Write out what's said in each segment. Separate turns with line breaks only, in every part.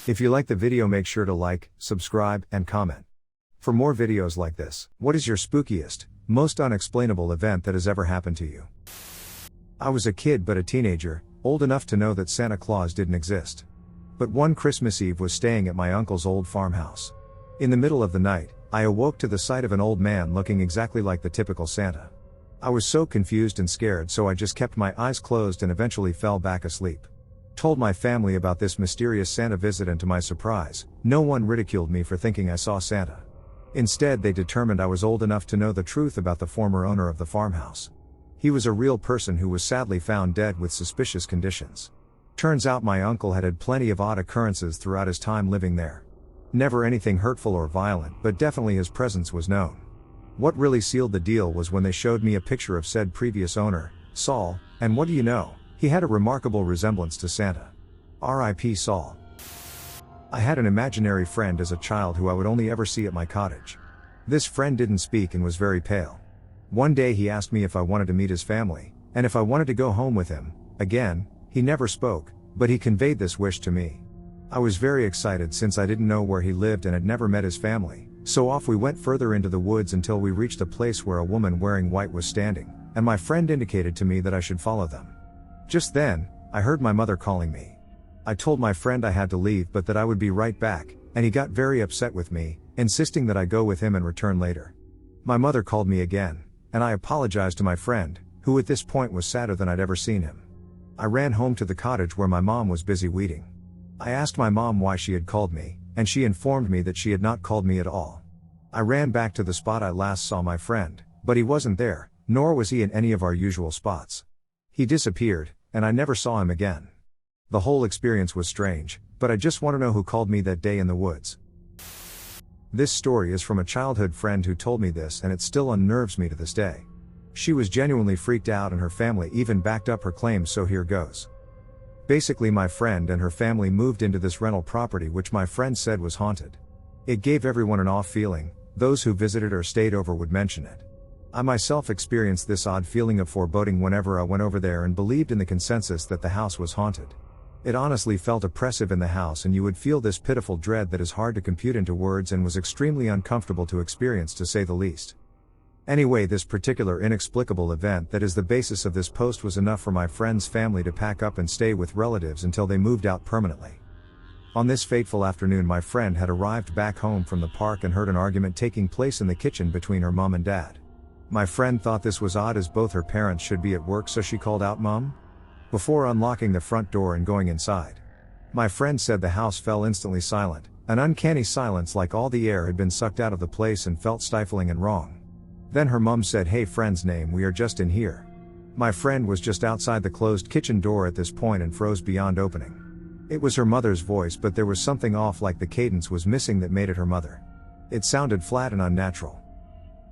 If you like the video, make sure to like, subscribe, and comment. For more videos like this, what is your spookiest, most unexplainable event that has ever happened to you? I was a kid but a teenager, old enough to know that Santa Claus didn't exist. But one Christmas Eve was staying at my uncle's old farmhouse. In the middle of the night, I awoke to the sight of an old man looking exactly like the typical Santa. I was so confused and scared, so I just kept my eyes closed and eventually fell back asleep. Told my family about this mysterious Santa visit, and to my surprise, no one ridiculed me for thinking I saw Santa. Instead, they determined I was old enough to know the truth about the former owner of the farmhouse. He was a real person who was sadly found dead with suspicious conditions. Turns out my uncle had had plenty of odd occurrences throughout his time living there. Never anything hurtful or violent, but definitely his presence was known. What really sealed the deal was when they showed me a picture of said previous owner, Saul, and what do you know? He had a remarkable resemblance to Santa. R.I.P. Saul. I had an imaginary friend as a child who I would only ever see at my cottage. This friend didn't speak and was very pale. One day he asked me if I wanted to meet his family, and if I wanted to go home with him. Again, he never spoke, but he conveyed this wish to me. I was very excited since I didn't know where he lived and had never met his family, so off we went further into the woods until we reached a place where a woman wearing white was standing, and my friend indicated to me that I should follow them. Just then, I heard my mother calling me. I told my friend I had to leave but that I would be right back, and he got very upset with me, insisting that I go with him and return later. My mother called me again, and I apologized to my friend, who at this point was sadder than I'd ever seen him. I ran home to the cottage where my mom was busy weeding. I asked my mom why she had called me, and she informed me that she had not called me at all. I ran back to the spot I last saw my friend, but he wasn't there, nor was he in any of our usual spots. He disappeared, and I never saw him again. The whole experience was strange, but I just want to know who called me that day in the woods. This story is from a childhood friend who told me this, and it still unnerves me to this day. She was genuinely freaked out and her family even backed up her claims, so here goes. Basically, my friend and her family moved into this rental property which my friend said was haunted. It gave everyone an off feeling. Those who visited or stayed over would mention it. I myself experienced this odd feeling of foreboding whenever I went over there and believed in the consensus that the house was haunted. It honestly felt oppressive in the house, and you would feel this pitiful dread that is hard to compute into words and was extremely uncomfortable to experience, to say the least. Anyway, this particular inexplicable event that is the basis of this post was enough for my friend's family to pack up and stay with relatives until they moved out permanently. On this fateful afternoon, my friend had arrived back home from the park and heard an argument taking place in the kitchen between her mom and dad. My friend thought this was odd as both her parents should be at work, so she called out, "Mom?" before unlocking the front door and going inside. My friend said the house fell instantly silent, an uncanny silence like all the air had been sucked out of the place and felt stifling and wrong. Then her mom said, "Hey, friend's name, we are just in here." My friend was just outside the closed kitchen door at this point and froze beyond opening. It was her mother's voice, but there was something off, like the cadence was missing that made it her mother. It sounded flat and unnatural.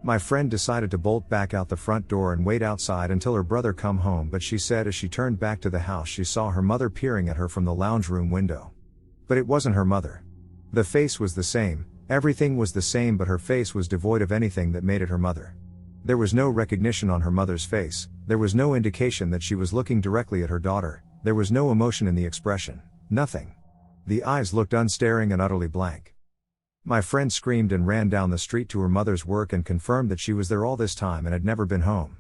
My friend decided to bolt back out the front door and wait outside until her brother come home, but she said as she turned back to the house she saw her mother peering at her from the lounge room window. But it wasn't her mother. The face was the same, everything was the same, but her face was devoid of anything that made it her mother. There was no recognition on her mother's face, there was no indication that she was looking directly at her daughter, there was no emotion in the expression, nothing. The eyes looked unstaring and utterly blank. My friend screamed and ran down the street to her mother's work and confirmed that she was there all this time and had never been home.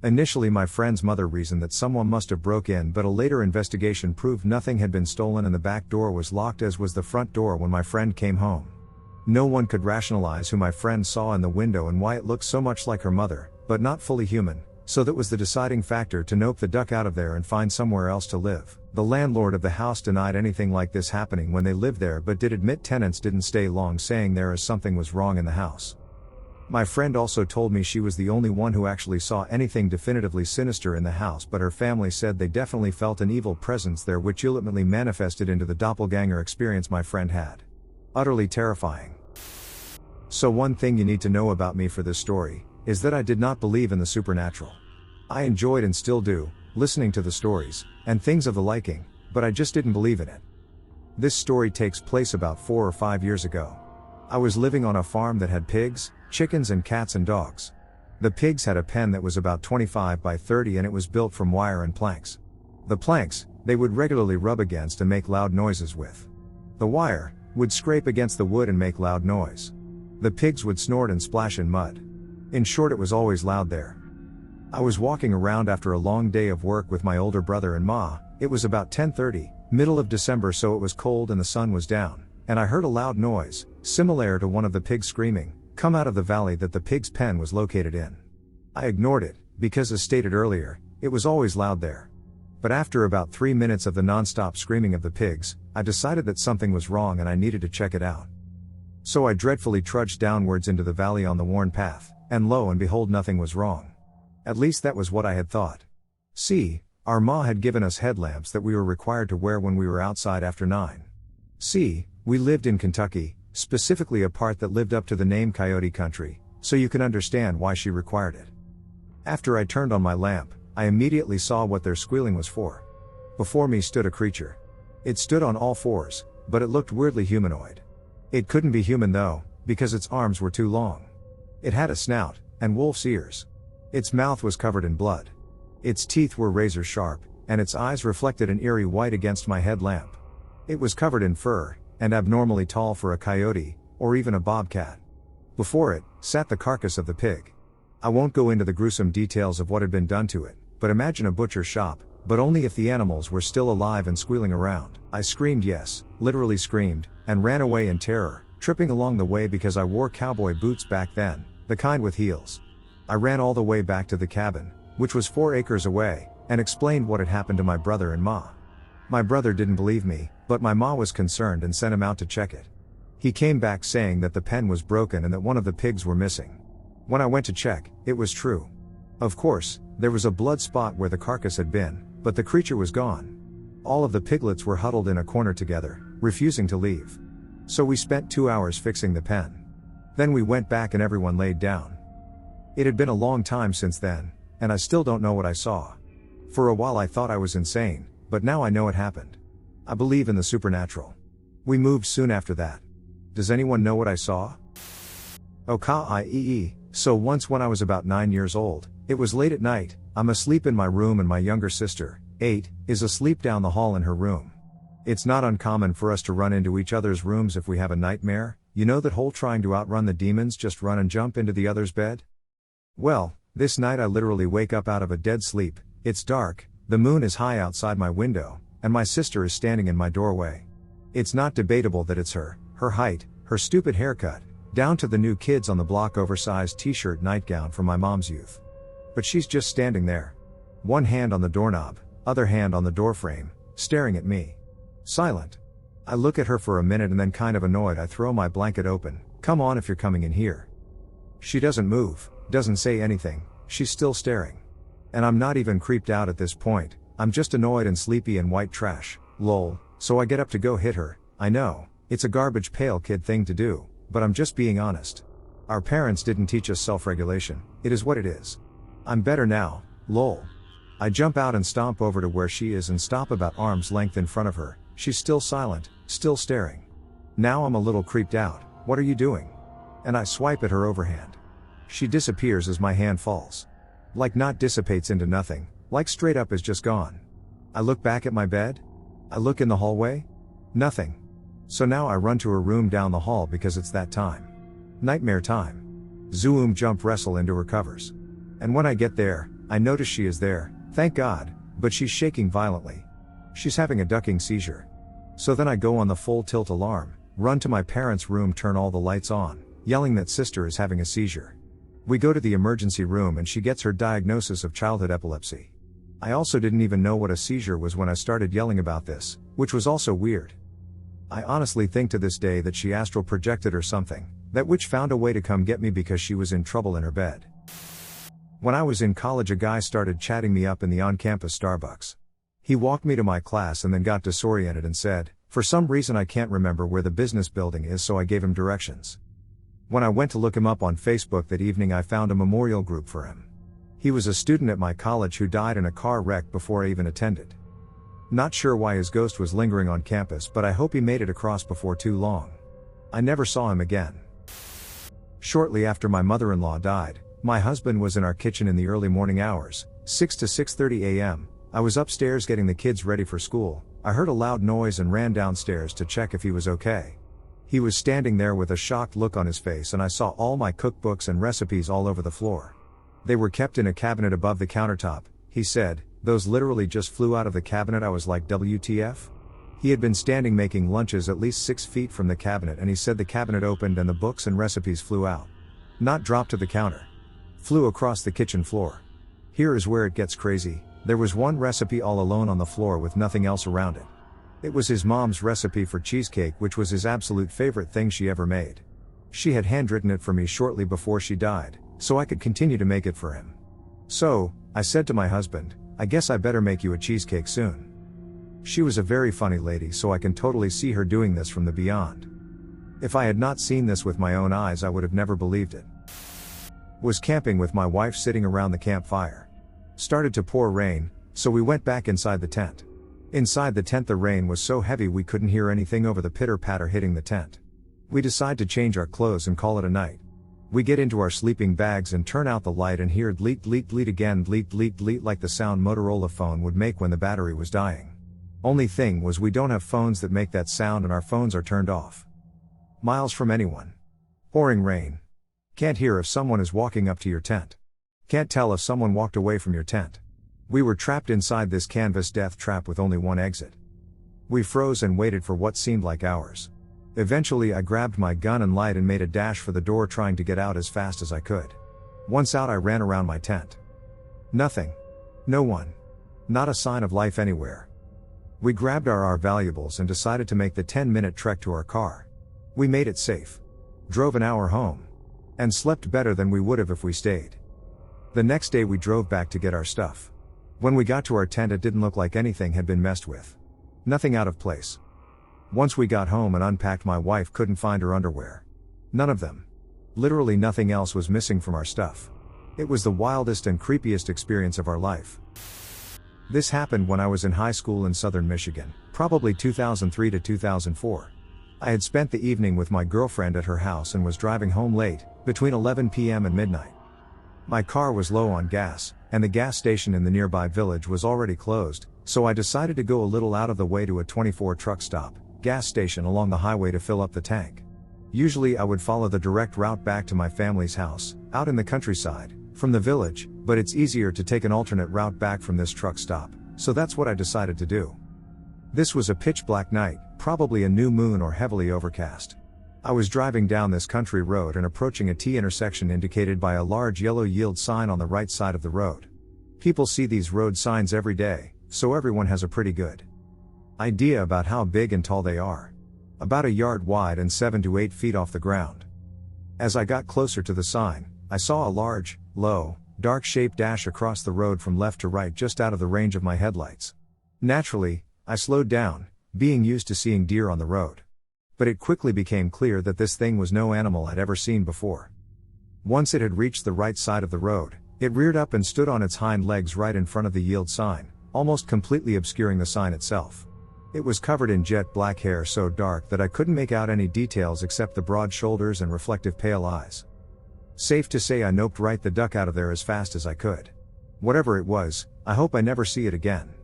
Initially, my friend's mother reasoned that someone must have broke in, but a later investigation proved nothing had been stolen and the back door was locked, as was the front door when my friend came home. No one could rationalize who my friend saw in the window and why it looked so much like her mother, but not fully human, so that was the deciding factor to nope the duck out of there and find somewhere else to live. The landlord of the house denied anything like this happening when they lived there, but did admit tenants didn't stay long, saying there as something was wrong in the house. My friend also told me she was the only one who actually saw anything definitively sinister in the house, but her family said they definitely felt an evil presence there, which ultimately manifested into the doppelganger experience my friend had. Utterly terrifying. So one thing you need to know about me for this story is that I did not believe in the supernatural. I enjoyed, and still do, listening to the stories and things of the liking, but I just didn't believe in it. This story takes place about 4 or 5 years ago. I was living on a farm that had pigs, chickens and cats and dogs. The pigs had a pen that was about 25 by 30 and it was built from wire and planks. The planks, they would regularly rub against and make loud noises with. The wire would scrape against the wood and make loud noise. The pigs would snort and splash in mud. In short, it was always loud there. I was walking around after a long day of work with my older brother and Ma. It was about 10:30, middle of December, so it was cold and the sun was down, and I heard a loud noise, similar to one of the pigs screaming, come out of the valley that the pig's pen was located in. I ignored it, because as stated earlier, it was always loud there. But after about 3 minutes of the non-stop screaming of the pigs, I decided that something was wrong and I needed to check it out. So I dreadfully trudged downwards into the valley on the worn path, and lo and behold, nothing was wrong. At least that was what I had thought. See, our Ma had given us headlamps that we were required to wear when we were outside after 9. See, we lived in Kentucky, specifically a part that lived up to the name Coyote Country, so you can understand why she required it. After I turned on my lamp, I immediately saw what their squealing was for. Before me stood a creature. It stood on all fours, but it looked weirdly humanoid. It couldn't be human though, because its arms were too long. It had a snout, and wolf's ears. Its mouth was covered in blood. Its teeth were razor sharp, and its eyes reflected an eerie white against my headlamp. It was covered in fur, and abnormally tall for a coyote, or even a bobcat. Before it, sat the carcass of the pig. I won't go into the gruesome details of what had been done to it, but imagine a butcher shop, but only if the animals were still alive and squealing around. I screamed, yes, literally screamed, and ran away in terror, tripping along the way because I wore cowboy boots back then, the kind with heels. I ran all the way back to the cabin, which was 4 acres away, and explained what had happened to my brother and Ma. My brother didn't believe me, but my Ma was concerned and sent him out to check it. He came back saying that the pen was broken and that one of the pigs were missing. When I went to check, it was true. Of course, there was a blood spot where the carcass had been, but the creature was gone. All of the piglets were huddled in a corner together, refusing to leave. So we spent 2 hours fixing the pen. Then we went back and everyone laid down. It had been a long time since then, and I still don't know what I saw. For a while I thought I was insane, but now I know it happened. I believe in the supernatural. We moved soon after that. Does anyone know what I saw? Okay, so once when I was about 9 years old, it was late at night, I'm asleep in my room and my younger sister, 8, is asleep down the hall in her room. It's not uncommon for us to run into each other's rooms if we have a nightmare, you know that whole trying to outrun the demons, just run and jump into the other's bed? Well, this night I literally wake up out of a dead sleep, it's dark, the moon is high outside my window, and my sister is standing in my doorway. It's not debatable that it's her height, her stupid haircut, down to the new kids on the block oversized t-shirt nightgown from my mom's youth. But she's just standing there. One hand on the doorknob, other hand on the doorframe, staring at me. Silent. I look at her for a minute and then kind of annoyed I throw my blanket open, come on if you're coming in here. She doesn't move, doesn't say anything, she's still staring. And I'm not even creeped out at this point, I'm just annoyed and sleepy and white trash, lol, so I get up to go hit her. I know, it's a garbage pail kid thing to do, but I'm just being honest. Our parents didn't teach us self-regulation, it is what it is. I'm better now, lol. I jump out and stomp over to where she is and stop about arm's length in front of her, she's still silent, still staring. Now I'm a little creeped out, what are you doing? And I swipe at her overhand. She disappears as my hand falls. Like not dissipates into nothing, like straight up is just gone. I look back at my bed. I look in the hallway. Nothing. So now I run to her room down the hall because it's that time. Nightmare time. Zoom jump wrestle into her covers. And when I get there, I notice she is there, thank God, but she's shaking violently. She's having a ducking seizure. So then I go on the full tilt alarm, run to my parents' room, turn all the lights on, yelling that sister is having a seizure. We go to the emergency room and she gets her diagnosis of childhood epilepsy. I also didn't even know what a seizure was when I started yelling about this, which was also weird. I honestly think to this day that she astral projected or something, that witch found a way to come get me because she was in trouble in her bed. When I was in college, a guy started chatting me up in the on-campus Starbucks. He walked me to my class and then got disoriented and said, for some reason I can't remember where the business building is, so I gave him directions. When I went to look him up on Facebook that evening, I found a memorial group for him. He was a student at my college who died in a car wreck before I even attended. Not sure why his ghost was lingering on campus, but I hope he made it across before too long. I never saw him again. Shortly after my mother-in-law died, my husband was in our kitchen in the early morning hours, 6 to 6:30 a.m., I was upstairs getting the kids ready for school. I heard a loud noise and ran downstairs to check if he was okay. He was standing there with a shocked look on his face, and I saw all my cookbooks and recipes all over the floor. They were kept in a cabinet above the countertop, he said. Those literally just flew out of the cabinet. I was like, WTF? He had been standing making lunches at least 6 feet from the cabinet, and he said the cabinet opened and the books and recipes flew out. Not dropped to the counter. Flew across the kitchen floor. Here is where it gets crazy. There was one recipe all alone on the floor with nothing else around it. It was his mom's recipe for cheesecake, which was his absolute favorite thing she ever made. She had handwritten it for me shortly before she died, so I could continue to make it for him. So, I said to my husband, I guess I better make you a cheesecake soon. She was a very funny lady, so I can totally see her doing this from the beyond. If I had not seen this with my own eyes, I would have never believed it. Was camping with my wife, sitting around the campfire. Started to pour rain, so we went back inside the tent. Inside the tent the rain was so heavy we couldn't hear anything over the pitter-patter hitting the tent. We decide to change our clothes and call it a night. We get into our sleeping bags and turn out the light and hear bleat bleat bleat again, bleat bleat bleat, like the sound Motorola phone would make when the battery was dying. Only thing was, we don't have phones that make that sound, and our phones are turned off. Miles from anyone. Pouring rain. Can't hear if someone is walking up to your tent. Can't tell if someone walked away from your tent. We were trapped inside this canvas death trap with only one exit. We froze and waited for what seemed like hours. Eventually I grabbed my gun and light and made a dash for the door, trying to get out as fast as I could. Once out, I ran around my tent. Nothing. No one. Not a sign of life anywhere. We grabbed our valuables and decided to make the 10-minute trek to our car. We made it safe. Drove an hour home. And slept better than we would have if we stayed. The next day we drove back to get our stuff. When we got to our tent, it didn't look like anything had been messed with. Nothing out of place. Once we got home and unpacked, my wife couldn't find her underwear. None of them. Literally nothing else was missing from our stuff. It was the wildest and creepiest experience of our life. This happened when I was in high school in southern Michigan, probably 2003 to 2004. I had spent the evening with my girlfriend at her house and was driving home late, between 11 p.m. and midnight. My car was low on gas, and the gas station in the nearby village was already closed, so I decided to go a little out of the way to a 24 truck stop gas station along the highway to fill up the tank. Usually I would follow the direct route back to my family's house, out in the countryside, from the village, but it's easier to take an alternate route back from this truck stop, so that's what I decided to do. This was a pitch black night, probably a new moon or heavily overcast. I was driving down this country road and approaching a T intersection indicated by a large yellow yield sign on the right side of the road. People see these road signs every day, so everyone has a pretty good idea about how big and tall they are. About a yard wide and 7 to 8 feet off the ground. As I got closer to the sign, I saw a large, low, dark shape dash across the road from left to right, just out of the range of my headlights. Naturally, I slowed down, being used to seeing deer on the road. But it quickly became clear that this thing was no animal I'd ever seen before. Once it had reached the right side of the road, it reared up and stood on its hind legs right in front of the yield sign, almost completely obscuring the sign itself. It was covered in jet black hair so dark that I couldn't make out any details except the broad shoulders and reflective pale eyes. Safe to say I noped right the duck out of there as fast as I could. Whatever it was, I hope I never see it again.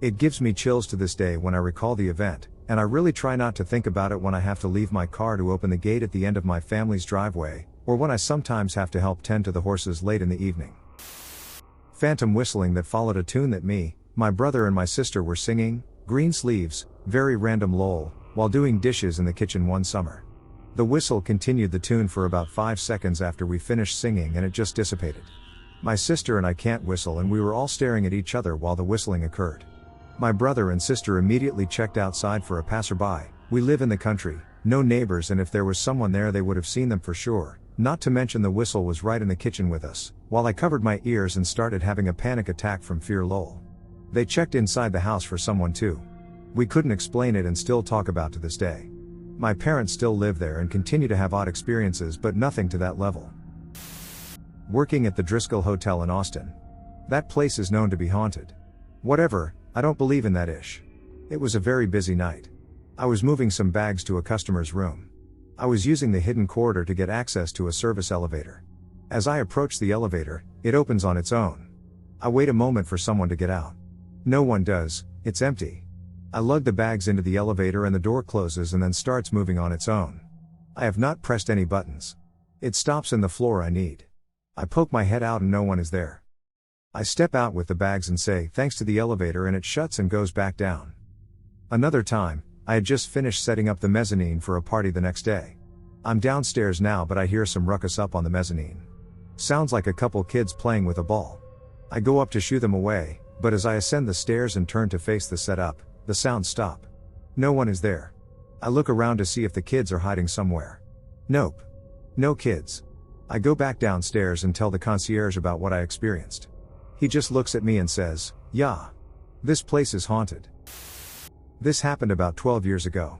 It gives me chills to this day when I recall the event, and I really try not to think about it when I have to leave my car to open the gate at the end of my family's driveway, or when I sometimes have to help tend to the horses late in the evening. Phantom whistling that followed a tune that me, my brother and my sister were singing, green sleeves, very random lol, while doing dishes in the kitchen one summer. The whistle continued the tune for about 5 seconds after we finished singing, and it just dissipated. My sister and I can't whistle, and we were all staring at each other while the whistling occurred. My brother and sister immediately checked outside for a passerby. We live in the country, no neighbors, and if there was someone there they would have seen them for sure, not to mention the whistle was right in the kitchen with us, while I covered my ears and started having a panic attack from fear lol. They checked inside the house for someone too. We couldn't explain it and still talk about to this day. My parents still live there and continue to have odd experiences, but nothing to that level. Working at the Driscoll Hotel in Austin. That place is known to be haunted. Whatever, I don't believe in that ish. It was a very busy night. I was moving some bags to a customer's room. I was using the hidden corridor to get access to a service elevator. As I approach the elevator, it opens on its own. I wait a moment for someone to get out. No one does, it's empty. I lug the bags into the elevator and the door closes and then starts moving on its own. I have not pressed any buttons. It stops in the floor I need. I poke my head out and no one is there. I step out with the bags and say thanks to the elevator and it shuts and goes back down. Another time, I had just finished setting up the mezzanine for a party the next day. I'm downstairs now but I hear some ruckus up on the mezzanine. Sounds like a couple kids playing with a ball. I go up to shoo them away, but as I ascend the stairs and turn to face the setup, the sounds stop. No one is there. I look around to see if the kids are hiding somewhere. Nope. No kids. I go back downstairs and tell the concierge about what I experienced. He just looks at me and says, "Yeah. This place is haunted." This happened about 12 years ago.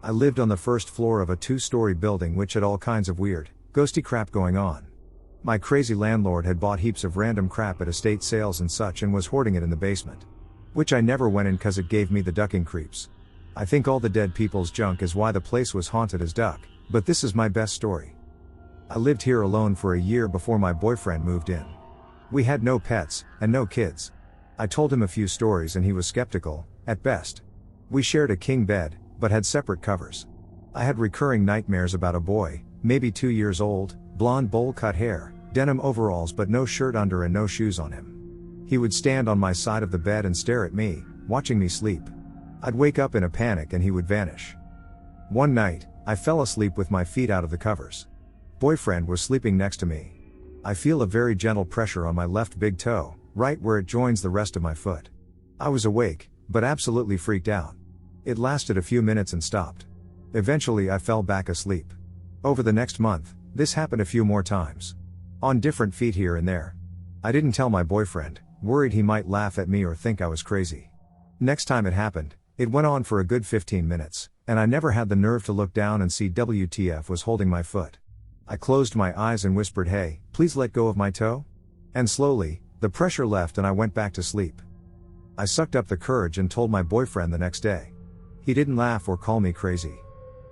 I lived on the first floor of a 2-story building which had all kinds of weird, ghosty crap going on. My crazy landlord had bought heaps of random crap at estate sales and such and was hoarding it in the basement. Which I never went in cause it gave me the ducking creeps. I think all the dead people's junk is why the place was haunted as duck, but this is my best story. I lived here alone for a year before my boyfriend moved in. We had no pets, and no kids. I told him a few stories and he was skeptical, at best. We shared a king bed, but had separate covers. I had recurring nightmares about a boy, maybe 2 years old, blonde bowl-cut hair, denim overalls but no shirt under and no shoes on him. He would stand on my side of the bed and stare at me, watching me sleep. I'd wake up in a panic and he would vanish. One night, I fell asleep with my feet out of the covers. Boyfriend was sleeping next to me. I feel a very gentle pressure on my left big toe, right where it joins the rest of my foot. I was awake, but absolutely freaked out. It lasted a few minutes and stopped. Eventually I fell back asleep. Over the next month, this happened a few more times. On different feet here and there. I didn't tell my boyfriend, worried he might laugh at me or think I was crazy. Next time it happened, it went on for a good 15 minutes, and I never had the nerve to look down and see WTF was holding my foot. I closed my eyes and whispered, "Hey, please let go of my toe?" And slowly, the pressure left and I went back to sleep. I sucked up the courage and told my boyfriend the next day. He didn't laugh or call me crazy.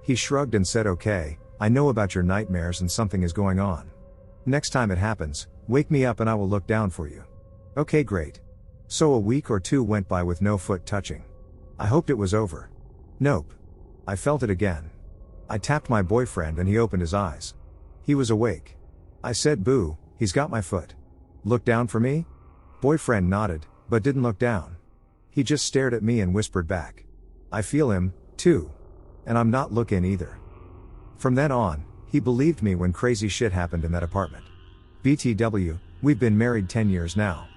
He shrugged and said, "Okay, I know about your nightmares and something is going on. Next time it happens, wake me up and I will look down for you." Okay, great. So a week or two went by with no foot touching. I hoped it was over. Nope. I felt it again. I tapped my boyfriend and he opened his eyes. He was awake. I said, "Boo, he's got my foot. Look down for me?" Boyfriend nodded, but didn't look down. He just stared at me and whispered back, "I feel him, too. And I'm not looking either." From then on, he believed me when crazy shit happened in that apartment. BTW, we've been married 10 years now.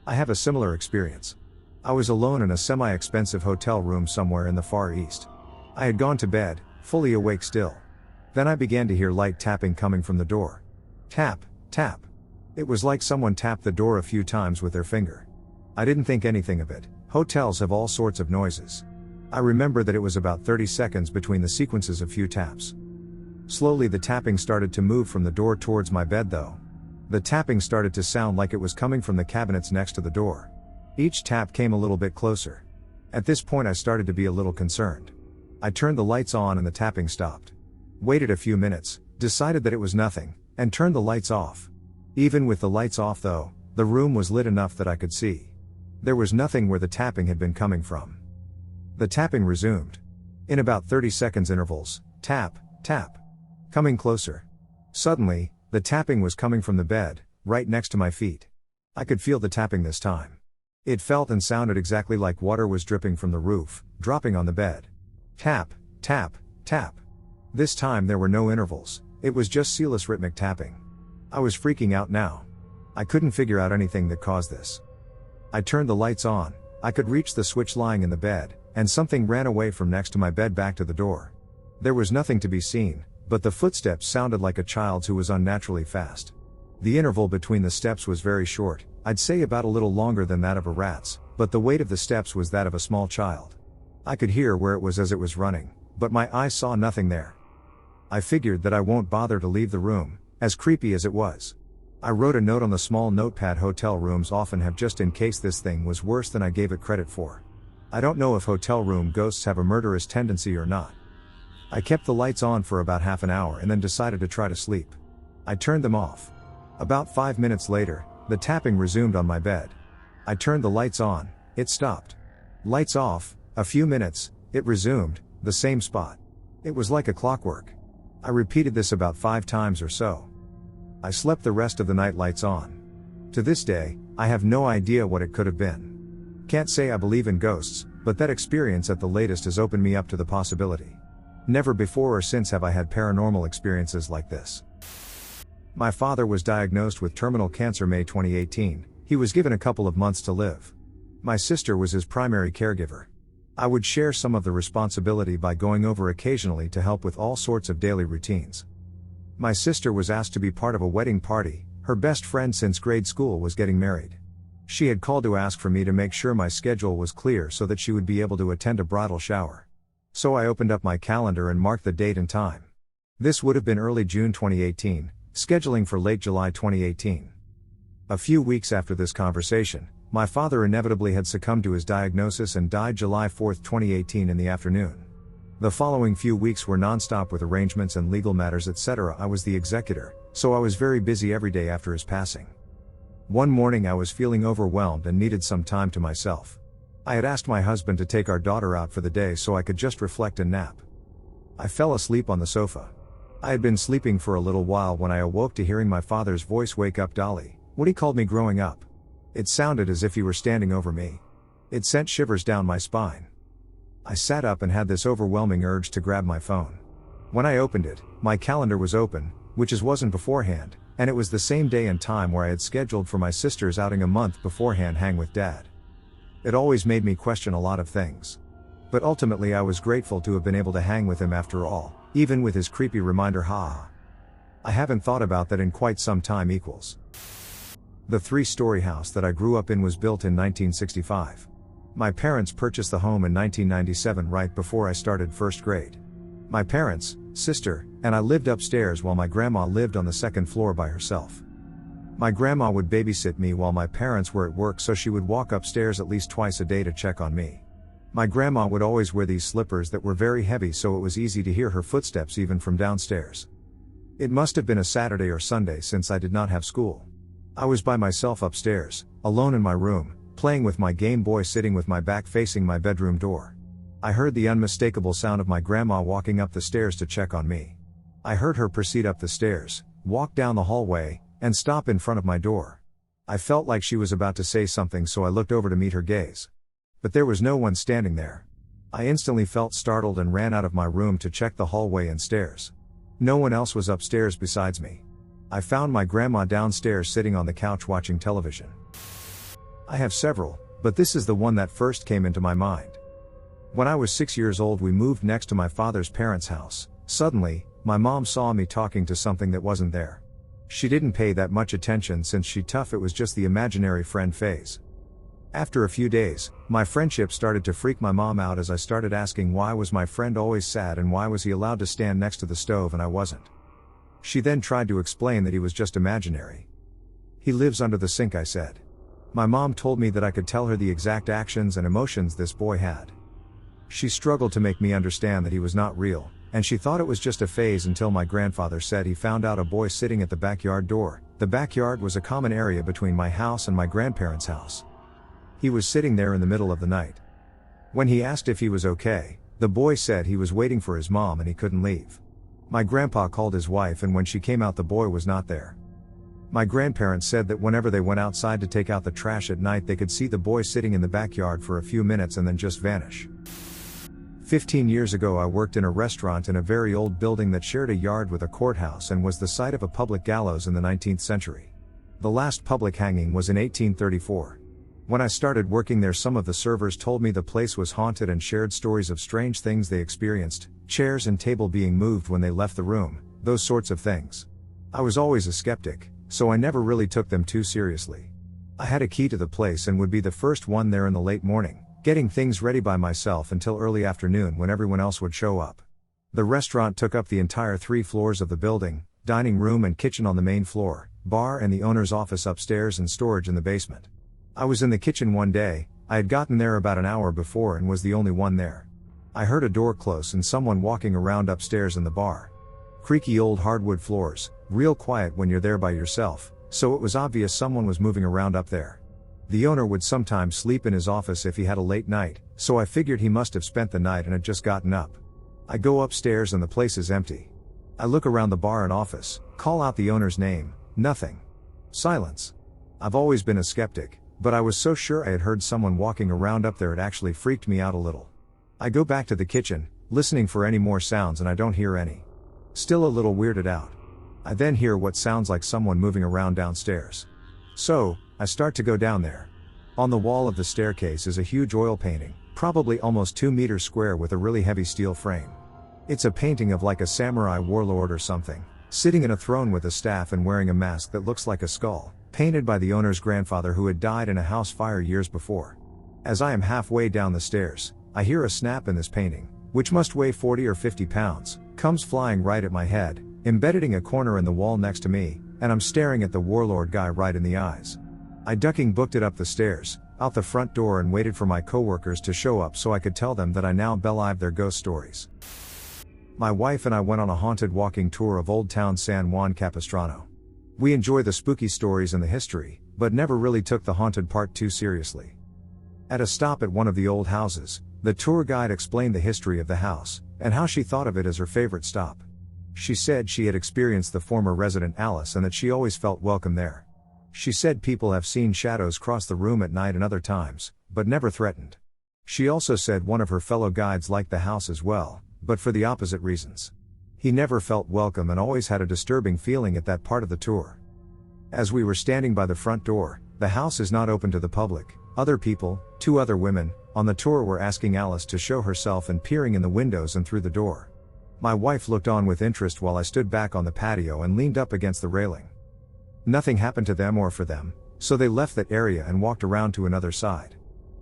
I have a similar experience. I was alone in a semi-expensive hotel room somewhere in the Far East. I had gone to bed, fully awake still. Then I began to hear light tapping coming from the door. Tap, tap. It was like someone tapped the door a few times with their finger. I didn't think anything of it. Hotels have all sorts of noises. I remember that it was about 30 seconds between the sequences of few taps. Slowly the tapping started to move from the door towards my bed though. The tapping started to sound like it was coming from the cabinets next to the door. Each tap came a little bit closer. At this point I started to be a little concerned. I turned the lights on and the tapping stopped. Waited a few minutes, decided that it was nothing, and turned the lights off. Even with the lights off though, the room was lit enough that I could see. There was nothing where the tapping had been coming from. The tapping resumed. In about 30 seconds intervals, tap, tap. Coming closer. Suddenly, the tapping was coming from the bed, right next to my feet. I could feel the tapping this time. It felt and sounded exactly like water was dripping from the roof, dropping on the bed. Tap, tap, tap. This time there were no intervals, it was just ceaseless rhythmic tapping. I was freaking out now. I couldn't figure out anything that caused this. I turned the lights on, I could reach the switch lying in the bed, and something ran away from next to my bed back to the door. There was nothing to be seen, but the footsteps sounded like a child's who was unnaturally fast. The interval between the steps was very short, I'd say about a little longer than that of a rat's, but the weight of the steps was that of a small child. I could hear where it was as it was running, but my eyes saw nothing there. I figured that I won't bother to leave the room, as creepy as it was. I wrote a note on the small notepad hotel rooms often have just in case this thing was worse than I gave it credit for. I don't know if hotel room ghosts have a murderous tendency or not. I kept the lights on for about half an hour and then decided to try to sleep. I turned them off. About 5 minutes later, the tapping resumed on my bed. I turned the lights on, It stopped. Lights off, a few minutes, it resumed, the same spot. It was like a clockwork. I repeated this about 5 times or so. I slept the rest of the night lights on. To this day, I have no idea what it could have been. Can't say I believe in ghosts, but that experience at the latest has opened me up to the possibility. Never before or since have I had paranormal experiences like this. My father was diagnosed with terminal cancer May 2018, he was given a couple of months to live. My sister was his primary caregiver. I would share some of the responsibility by going over occasionally to help with all sorts of daily routines. My sister was asked to be part of a wedding party, her best friend since grade school was getting married. She had called to ask for me to make sure my schedule was clear so that she would be able to attend a bridal shower. So I opened up my calendar and marked the date and time. This would have been early June 2018, scheduling for late July 2018. A few weeks after this conversation, my father inevitably had succumbed to his diagnosis and died July 4, 2018 in the afternoon. The following few weeks were non-stop with arrangements and legal matters etc. I was the executor, so I was very busy every day after his passing. One morning I was feeling overwhelmed and needed some time to myself. I had asked my husband to take our daughter out for the day so I could just reflect and nap. I fell asleep on the sofa. I had been sleeping for a little while when I awoke to hearing my father's voice, "Wake up, Dolly," what he called me growing up. It sounded as if he were standing over me. It sent shivers down my spine. I sat up and had this overwhelming urge to grab my phone. When I opened it, my calendar was open, which wasn't beforehand, and it was the same day and time where I had scheduled for my sister's outing a month beforehand hang with Dad. It always made me question a lot of things. But ultimately I was grateful to have been able to hang with him after all, even with his creepy reminder I haven't thought about that in quite some time equals. The 3-story house that I grew up in was built in 1965. My parents purchased the home in 1997 right before I started first grade. My parents, sister, and I lived upstairs while my grandma lived on the second floor by herself. My grandma would babysit me while my parents were at work, so she would walk upstairs at least twice a day to check on me. My grandma would always wear these slippers that were very heavy, so it was easy to hear her footsteps even from downstairs. It must have been a Saturday or Sunday since I did not have school. I was by myself upstairs, alone in my room, playing with my Game Boy, sitting with my back facing my bedroom door. I heard the unmistakable sound of my grandma walking up the stairs to check on me. I heard her proceed up the stairs, walk down the hallway, and stop in front of my door. I felt like she was about to say something, so I looked over to meet her gaze. But there was no one standing there. I instantly felt startled and ran out of my room to check the hallway and stairs. No one else was upstairs besides me. I found my grandma downstairs sitting on the couch watching television. I have several, but this is the one that first came into my mind. When I was 6 years old, we moved next to my father's parents' house. Suddenly, my mom saw me talking to something that wasn't there. She didn't pay that much attention since she's tough, it was just the imaginary friend phase. After a few days, my friendship started to freak my mom out as I started asking why was my friend always sad and why was he allowed to stand next to the stove and I wasn't. She then tried to explain that he was just imaginary. He lives under the sink, I said. My mom told me that I could tell her the exact actions and emotions this boy had. She struggled to make me understand that he was not real, and she thought it was just a phase until my grandfather said he found out a boy sitting at the backyard door. The backyard was a common area between my house and my grandparents' house. He was sitting there in the middle of the night. When he asked if he was okay, the boy said he was waiting for his mom and he couldn't leave. My grandpa called his wife, and when she came out, the boy was not there. My grandparents said that whenever they went outside to take out the trash at night, they could see the boy sitting in the backyard for a few minutes and then just vanish. 15 years ago, I worked in a restaurant in a very old building that shared a yard with a courthouse and was the site of a public gallows in the 19th century. The last public hanging was in 1834. When I started working there, some of the servers told me the place was haunted and shared stories of strange things they experienced, chairs and table being moved when they left the room, those sorts of things. I was always a skeptic, so I never really took them too seriously. I had a key to the place and would be the first one there in the late morning, getting things ready by myself until early afternoon when everyone else would show up. The restaurant took up the entire 3 floors of the building, dining room and kitchen on the main floor, bar and the owner's office upstairs and storage in the basement. I was in the kitchen one day. I had gotten there about an hour before and was the only one there. I heard a door close and someone walking around upstairs in the bar. Creaky old hardwood floors, real quiet when you're there by yourself, so it was obvious someone was moving around up there. The owner would sometimes sleep in his office if he had a late night, so I figured he must have spent the night and had just gotten up. I go upstairs and the place is empty. I look around the bar and office, call out the owner's name, nothing. Silence. I've always been a skeptic, but I was so sure I had heard someone walking around up there it actually freaked me out a little. I go back to the kitchen, listening for any more sounds, and I don't hear any. Still a little weirded out. I then hear what sounds like someone moving around downstairs. So, I start to go down there. On the wall of the staircase is a huge oil painting, probably almost 2 meters square with a really heavy steel frame. It's a painting of like a samurai warlord or something, sitting in a throne with a staff and wearing a mask that looks like a skull, painted by the owner's grandfather who had died in a house fire years before. As I am halfway down the stairs, I hear a snap in this painting, which must weigh 40 or 50 pounds, comes flying right at my head, embedding a corner in the wall next to me, and I'm staring at the warlord guy right in the eyes. I ducking booked it up the stairs, out the front door, and waited for my coworkers to show up so I could tell them that I now believed their ghost stories. My wife and I went on a haunted walking tour of Old Town San Juan Capistrano. We enjoy the spooky stories and the history, but never really took the haunted part too seriously. At a stop at one of the old houses, the tour guide explained the history of the house, and how she thought of it as her favorite stop. She said she had experienced the former resident Alice and that she always felt welcome there. She said people have seen shadows cross the room at night and other times, but never threatened. She also said one of her fellow guides liked the house as well, but for the opposite reasons. He never felt welcome and always had a disturbing feeling at that part of the tour. As we were standing by the front door, the house is not open to the public. Other people, 2 other women, on the tour were asking Alice to show herself and peering in the windows and through the door. My wife looked on with interest while I stood back on the patio and leaned up against the railing. Nothing happened to them or for them, so they left that area and walked around to another side.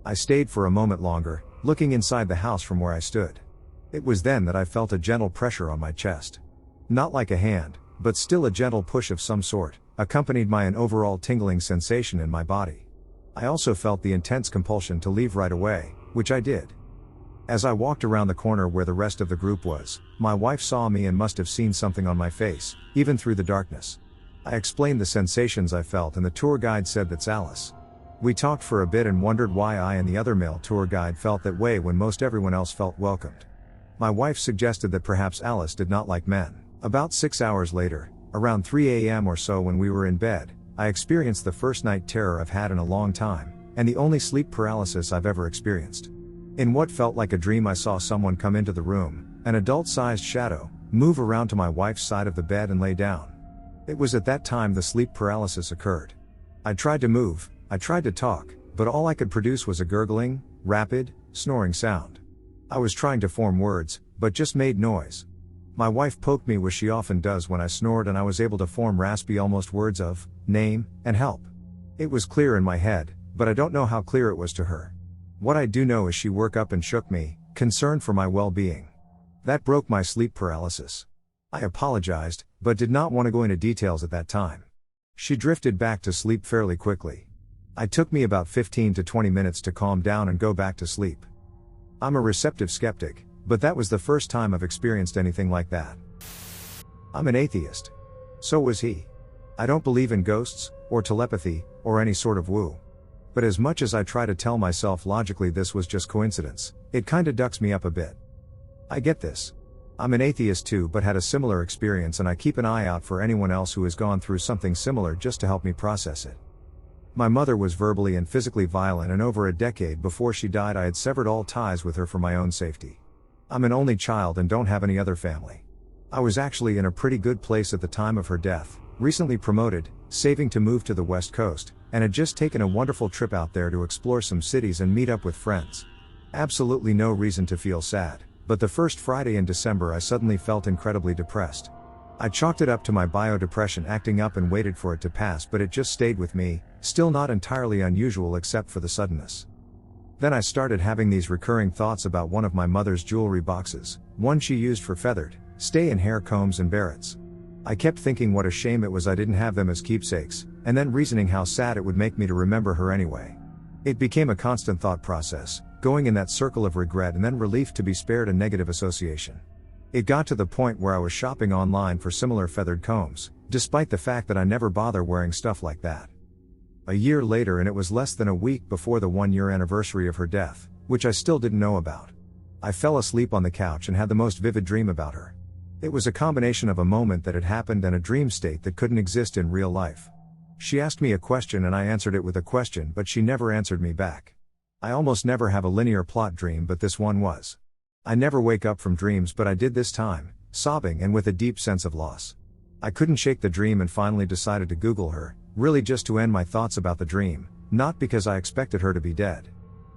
I stayed for a moment longer, looking inside the house from where I stood. It was then that I felt a gentle pressure on my chest. Not like a hand, but still a gentle push of some sort, accompanied by an overall tingling sensation in my body. I also felt the intense compulsion to leave right away, which I did. As I walked around the corner where the rest of the group was, my wife saw me and must have seen something on my face, even through the darkness. I explained the sensations I felt and the tour guide said that's Alice. We talked for a bit and wondered why I and the other male tour guide felt that way when most everyone else felt welcomed. My wife suggested that perhaps Alice did not like men. About 6 hours later, around 3 a.m. or so when we were in bed, I experienced the first night terror I've had in a long time, and the only sleep paralysis I've ever experienced. In what felt like a dream I saw someone come into the room, an adult-sized shadow, move around to my wife's side of the bed and lay down. It was at that time the sleep paralysis occurred. I tried to move, I tried to talk, but all I could produce was a gurgling, rapid, snoring sound. I was trying to form words, but just made noise. My wife poked me, which she often does when I snored, and I was able to form raspy almost words of name and help. It was clear in my head, but I don't know how clear it was to her. What I do know is she woke up and shook me, concerned for my well-being. That broke my sleep paralysis. I apologized, but did not want to go into details at that time. She drifted back to sleep fairly quickly. It took me about 15 to 20 minutes to calm down and go back to sleep. I'm a receptive skeptic, but that was the first time I've experienced anything like that. I'm an atheist. So was he. I don't believe in ghosts, or telepathy, or any sort of woo. But as much as I try to tell myself logically this was just coincidence, it kinda ducks me up a bit. I get this. I'm an atheist too, but had a similar experience, and I keep an eye out for anyone else who has gone through something similar just to help me process it. My mother was verbally and physically violent, and over a decade before she died I had severed all ties with her for my own safety. I'm an only child and don't have any other family. I was actually in a pretty good place at the time of her death, recently promoted, saving to move to the West Coast, and had just taken a wonderful trip out there to explore some cities and meet up with friends. Absolutely no reason to feel sad, but the first Friday in December I suddenly felt incredibly depressed. I chalked it up to my bio-depression acting up and waited for it to pass, but it just stayed with me, still not entirely unusual except for the suddenness. Then I started having these recurring thoughts about one of my mother's jewelry boxes, one she used for feathered, stay-in hair combs and barrettes. I kept thinking what a shame it was I didn't have them as keepsakes, and then reasoning how sad it would make me to remember her anyway. It became a constant thought process, going in that circle of regret and then relief to be spared a negative association. It got to the point where I was shopping online for similar feathered combs, despite the fact that I never bother wearing stuff like that. A year later, and it was less than a week before the 1-year anniversary of her death, which I still didn't know about. I fell asleep on the couch and had the most vivid dream about her. It was a combination of a moment that had happened and a dream state that couldn't exist in real life. She asked me a question and I answered it with a question, but she never answered me back. I almost never have a linear plot dream, but this one was. I never wake up from dreams, but I did this time, sobbing and with a deep sense of loss. I couldn't shake the dream and finally decided to Google her, really just to end my thoughts about the dream, not because I expected her to be dead.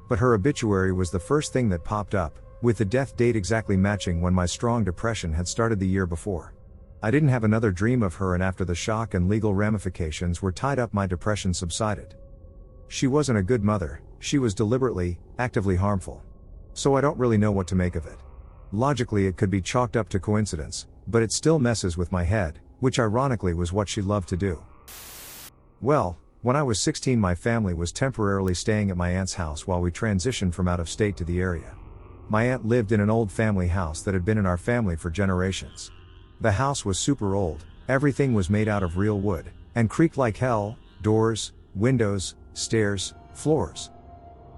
But her obituary was the first thing that popped up, with the death date exactly matching when my strong depression had started the year before. I didn't have another dream of her, and after the shock and legal ramifications were tied up, my depression subsided. She wasn't a good mother, she was deliberately, actively harmful. So I don't really know what to make of it. Logically it could be chalked up to coincidence, but it still messes with my head, which ironically was what she loved to do. Well, when I was 16 my family was temporarily staying at my aunt's house while we transitioned from out of state to the area. My aunt lived in an old family house that had been in our family for generations. The house was super old, everything was made out of real wood, and creaked like hell: doors, windows, stairs, floors.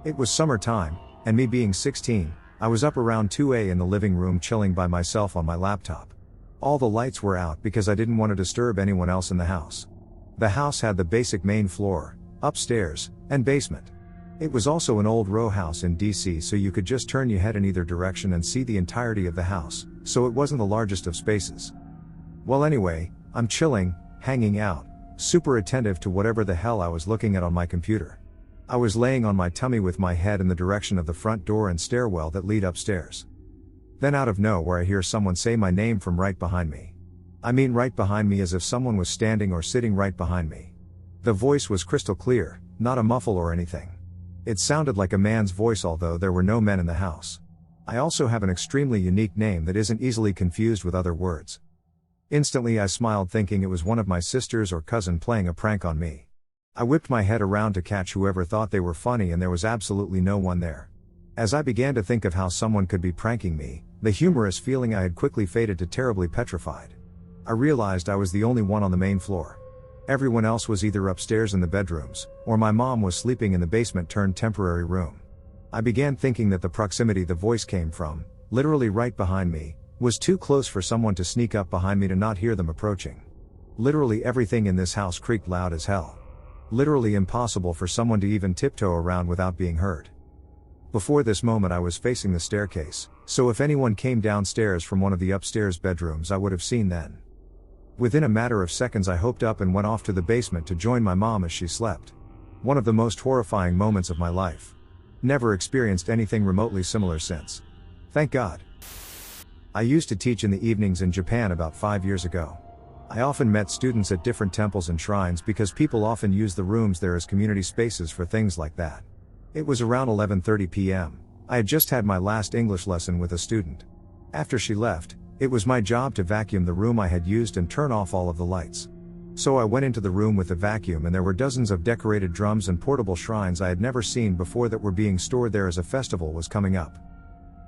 It was summertime, and me being 16, I was up around 2 a.m. in the living room chilling by myself on my laptop. All the lights were out because I didn't want to disturb anyone else in the house. The house had the basic main floor, upstairs, and basement. It was also an old row house in DC, so you could just turn your head in either direction and see the entirety of the house, so it wasn't the largest of spaces. Well anyway, I'm chilling, hanging out, super attentive to whatever the hell I was looking at on my computer. I was laying on my tummy with my head in the direction of the front door and stairwell that lead upstairs. Then out of nowhere I hear someone say my name from right behind me. I mean right behind me, as if someone was standing or sitting right behind me. The voice was crystal clear, not a muffle or anything. It sounded like a man's voice, although there were no men in the house. I also have an extremely unique name that isn't easily confused with other words. Instantly I smiled, thinking it was one of my sisters or cousin playing a prank on me. I whipped my head around to catch whoever thought they were funny, and there was absolutely no one there. As I began to think of how someone could be pranking me, the humorous feeling I had quickly faded to terribly petrified. I realized I was the only one on the main floor. Everyone else was either upstairs in the bedrooms, or my mom was sleeping in the basement turned temporary room. I began thinking that the proximity the voice came from, literally right behind me, was too close for someone to sneak up behind me to not hear them approaching. Literally everything in this house creaked loud as hell. Literally impossible for someone to even tiptoe around without being heard. Before this moment I was facing the staircase, so if anyone came downstairs from one of the upstairs bedrooms I would have seen then. Within a matter of seconds I hopped up and went off to the basement to join my mom as she slept. One of the most horrifying moments of my life. Never experienced anything remotely similar since. Thank God. I used to teach in the evenings in Japan about 5 years ago. I often met students at different temples and shrines because people often use the rooms there as community spaces for things like that. It was around 11:30 p.m. I had just had my last English lesson with a student. After she left, it was my job to vacuum the room I had used and turn off all of the lights. So I went into the room with the vacuum, and there were dozens of decorated drums and portable shrines I had never seen before that were being stored there as a festival was coming up.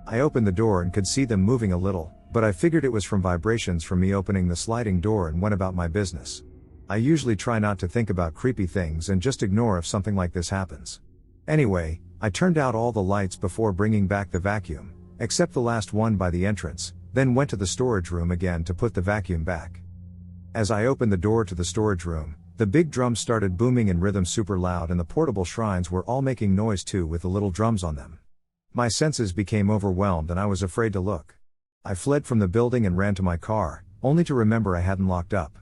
I opened the door and could see them moving a little, but I figured it was from vibrations from me opening the sliding door and went about my business. I usually try not to think about creepy things and just ignore if something like this happens. Anyway, I turned out all the lights before bringing back the vacuum, except the last one by the entrance, then went to the storage room again to put the vacuum back. As I opened the door to the storage room, the big drums started booming in rhythm super loud, and the portable shrines were all making noise too with the little drums on them. My senses became overwhelmed and I was afraid to look. I fled from the building and ran to my car, only to remember I hadn't locked up.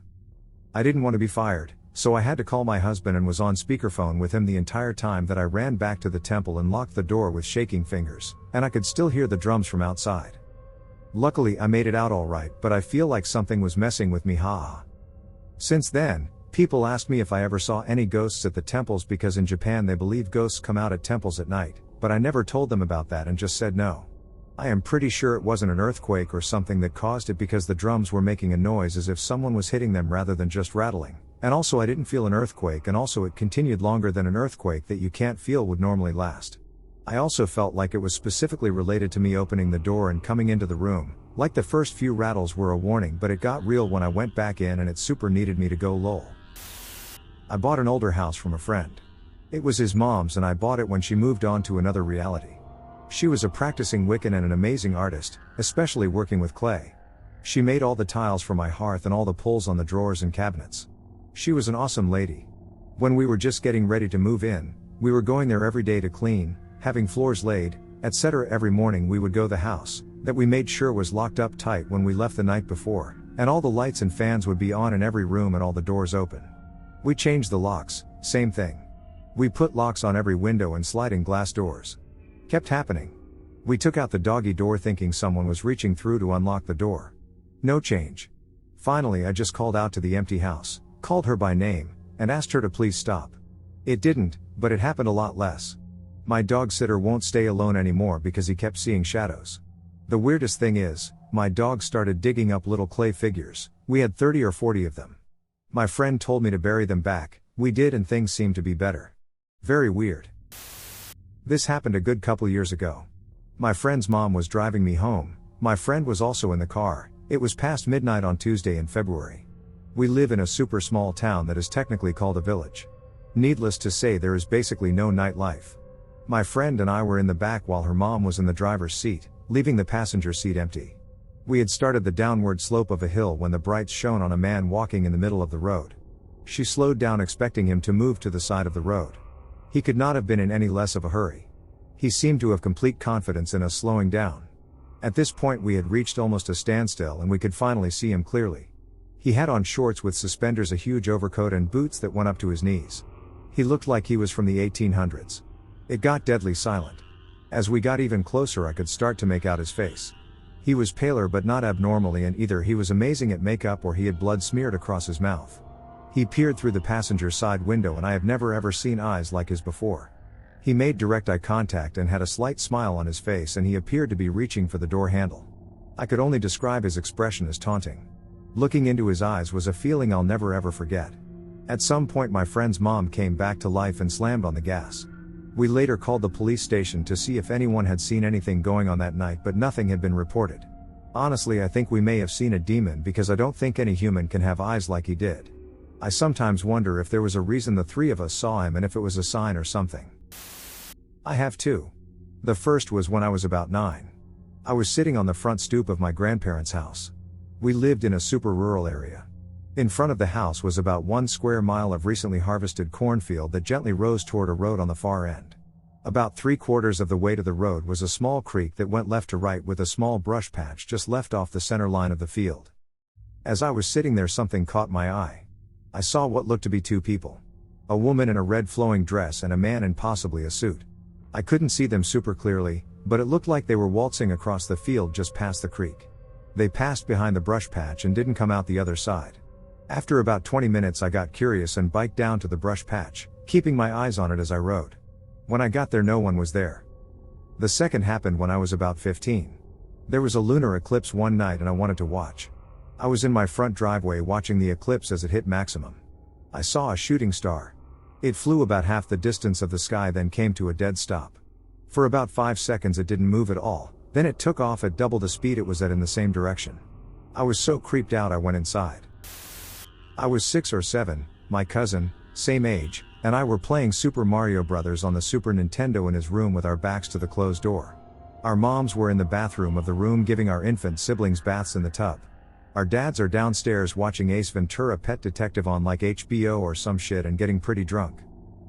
I didn't want to be fired, so I had to call my husband and was on speakerphone with him the entire time that I ran back to the temple and locked the door with shaking fingers, and I could still hear the drums from outside. Luckily I made it out all right, but I feel like something was messing with me, haha. Since then, people ask me if I ever saw any ghosts at the temples, because in Japan they believe ghosts come out at temples at night, but I never told them about that and just said no. I am pretty sure it wasn't an earthquake or something that caused it, because the drums were making a noise as if someone was hitting them rather than just rattling, and also I didn't feel an earthquake, and also it continued longer than an earthquake that you can't feel would normally last. I also felt like it was specifically related to me opening the door and coming into the room, like the first few rattles were a warning, but it got real when I went back in and it super needed me to go lol. I bought an older house from a friend. It was his mom's and I bought it when she moved on to another reality. She was a practicing Wiccan and an amazing artist, especially working with clay. She made all the tiles for my hearth and all the pulls on the drawers and cabinets. She was an awesome lady. When we were just getting ready to move in, we were going there every day to clean, having floors laid, etc. Every morning we would go to the house, that we made sure was locked up tight when we left the night before, and all the lights and fans would be on in every room and all the doors open. We changed the locks, same thing. We put locks on every window and sliding glass doors. Kept happening. We took out the doggy door thinking someone was reaching through to unlock the door. No change. Finally I just called out to the empty house, called her by name, and asked her to please stop. It didn't, but it happened a lot less. My dog sitter won't stay alone anymore because he kept seeing shadows. The weirdest thing is, my dog started digging up little clay figures. We had 30 or 40 of them. My friend told me to bury them back, we did, and things seemed to be better. Very weird. This happened a good couple years ago. My friend's mom was driving me home, my friend was also in the car, it was past midnight on Tuesday in February. We live in a super small town that is technically called a village. Needless to say, there is basically no nightlife. My friend and I were in the back while her mom was in the driver's seat, leaving the passenger seat empty. We had started the downward slope of a hill when the brights shone on a man walking in the middle of the road. She slowed down expecting him to move to the side of the road. He could not have been in any less of a hurry. He seemed to have complete confidence in us slowing down. At this point we had reached almost a standstill and we could finally see him clearly. He had on shorts with suspenders, a huge overcoat and boots that went up to his knees. He looked like he was from the 1800s. It got deadly silent. As we got even closer I could start to make out his face. He was paler but not abnormally, and either he was amazing at makeup or he had blood smeared across his mouth. He peered through the passenger side window and I have never ever seen eyes like his before. He made direct eye contact and had a slight smile on his face, and he appeared to be reaching for the door handle. I could only describe his expression as taunting. Looking into his eyes was a feeling I'll never ever forget. At some point my friend's mom came back to life and slammed on the gas. We later called the police station to see if anyone had seen anything going on that night, but nothing had been reported. Honestly, I think we may have seen a demon because I don't think any human can have eyes like he did. I sometimes wonder if there was a reason the three of us saw him and if it was a sign or something. I have two. The first was when I was about 9. I was sitting on the front stoop of my grandparents' house. We lived in a super rural area. In front of the house was about 1 square mile of recently harvested cornfield that gently rose toward a road on the far end. About 3/4 of the way to the road was a small creek that went left to right with a small brush patch just left off the center line of the field. As I was sitting there, something caught my eye. I saw what looked to be 2 people. A woman in a red flowing dress and a man in possibly a suit. I couldn't see them super clearly, but it looked like they were waltzing across the field just past the creek. They passed behind the brush patch and didn't come out the other side. After about 20 minutes I got curious and biked down to the brush patch, keeping my eyes on it as I rode. When I got there no one was there. The second happened when I was about 15. There was a lunar eclipse one night and I wanted to watch. I was in my front driveway watching the eclipse as it hit maximum. I saw a shooting star. It flew about half the distance of the sky, then came to a dead stop. For about 5 seconds it didn't move at all, then it took off at double the speed it was at in the same direction. I was so creeped out I went inside. I was 6 or 7, my cousin, same age, and I were playing Super Mario Bros. On the Super Nintendo in his room with our backs to the closed door. Our moms were in the bathroom of the room giving our infant siblings baths in the tub. Our dads are downstairs watching Ace Ventura Pet Detective on like HBO or some shit and getting pretty drunk.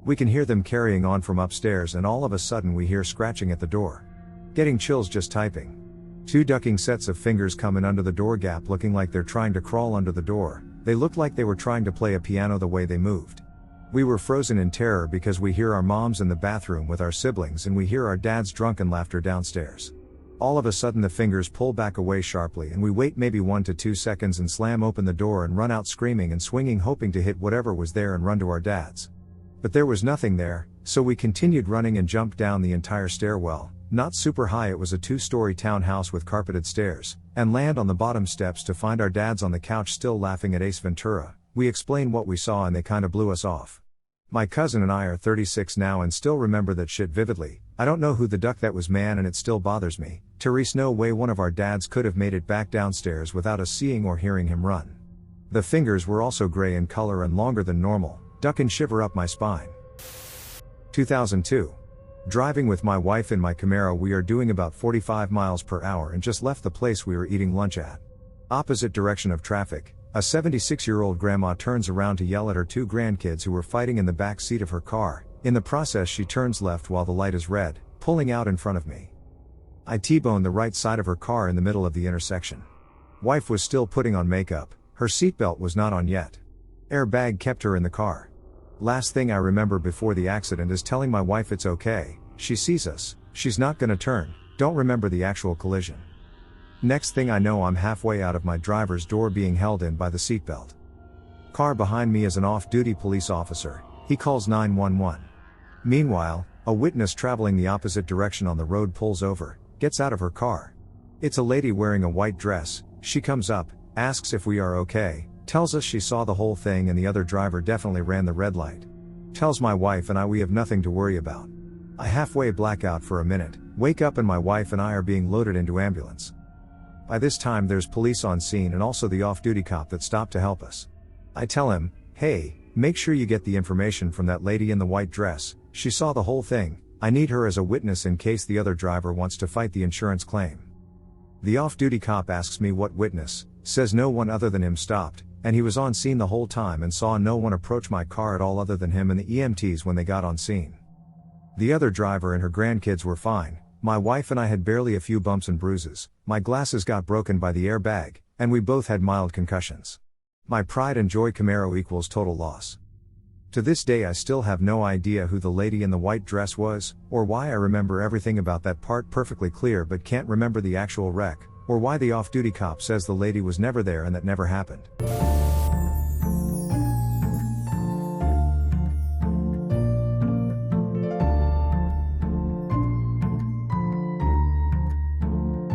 We can hear them carrying on from upstairs and all of a sudden we hear scratching at the door. Getting chills just typing. 2 ducking sets of fingers come in under the door gap looking like they're trying to crawl under the door. They looked like they were trying to play a piano the way they moved. We were frozen in terror because we hear our moms in the bathroom with our siblings and we hear our dad's drunken laughter downstairs. All of a sudden the fingers pull back away sharply and we wait maybe 1 to 2 seconds and slam open the door and run out screaming and swinging, hoping to hit whatever was there and run to our dads. But there was nothing there, so we continued running and jumped down the entire stairwell, not super high, it was a 2-story townhouse with carpeted stairs, and land on the bottom steps to find our dads on the couch still laughing at Ace Ventura. We explained what we saw and they kinda blew us off. My cousin and I are 36 now and still remember that shit vividly. I don't know who the duck that was, man, and it still bothers me. Therese, no way one of our dads could have made it back downstairs without us seeing or hearing him run. The fingers were also gray in color and longer than normal, Duck and shiver up my spine. 2002. Driving with my wife in my Camaro, we are doing about 45 miles per hour and just left the place we were eating lunch at. Opposite direction of traffic, a 76-year-old grandma turns around to yell at her two grandkids who were fighting in the back seat of her car. In the process, she turns left while the light is red, pulling out in front of me. I T-boned the right side of her car in the middle of the intersection. Wife was still putting on makeup, her seatbelt was not on yet. Airbag kept her in the car. Last thing I remember before the accident is telling my wife it's okay, she sees us, she's not gonna turn, don't remember the actual collision. Next thing I know, I'm halfway out of my driver's door being held in by the seatbelt. Car behind me is an off-duty police officer, he calls 911. Meanwhile, a witness traveling the opposite direction on the road pulls over, gets out of her car. It's a lady wearing a white dress, she comes up, asks if we are okay, tells us she saw the whole thing and the other driver definitely ran the red light. Tells my wife and I we have nothing to worry about. I halfway black out for a minute, wake up and my wife and I are being loaded into ambulance. By this time there's police on scene and also the off-duty cop that stopped to help us. I tell him, hey, make sure you get the information from that lady in the white dress, she saw the whole thing, I need her as a witness in case the other driver wants to fight the insurance claim. The off-duty cop asks me what witness, says no one other than him stopped, and he was on scene the whole time and saw no one approach my car at all other than him and the EMTs when they got on scene. The other driver and her grandkids were fine, my wife and I had barely a few bumps and bruises, my glasses got broken by the airbag, and we both had mild concussions. My pride and joy Camaro equals total loss. To this day I still have no idea who the lady in the white dress was, or why I remember everything about that part perfectly clear but can't remember the actual wreck, or why the off-duty cop says the lady was never there and that never happened.